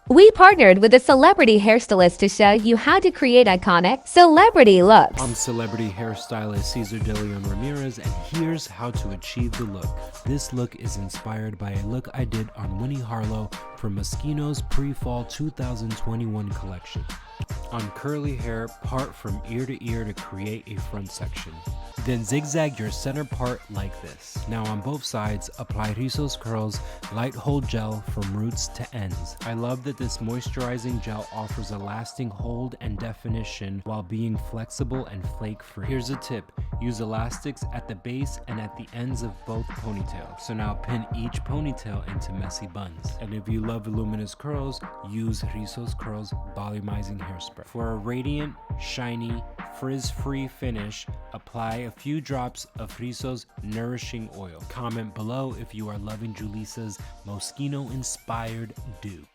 We partnered with a celebrity hairstylist to show you how to create iconic celebrity looks. I'm celebrity hairstylist Cesar Deleon Ramirez, and here's how to achieve the look. This look is inspired by a look I did on Winnie Harlow for Moschino's pre-fall 2021 collection. On curly hair, part from ear to ear to create a front section. Then zigzag your center part like this. Now on both sides, apply Rizos curls, light hold gel from roots to ends. I love that this moisturizing gel offers a lasting hold and definition while being flexible and flake free. Here's a tip, use elastics at the base and at the ends of both ponytails. So now pin each ponytail into messy buns. And if you love voluminous curls, use Rizos curls volumizing hairspray. For a radiant, shiny, frizz-free finish, apply a few drops of Rizos Nourishing Oil. Comment below if you are loving Julisa's Moschino-inspired dew.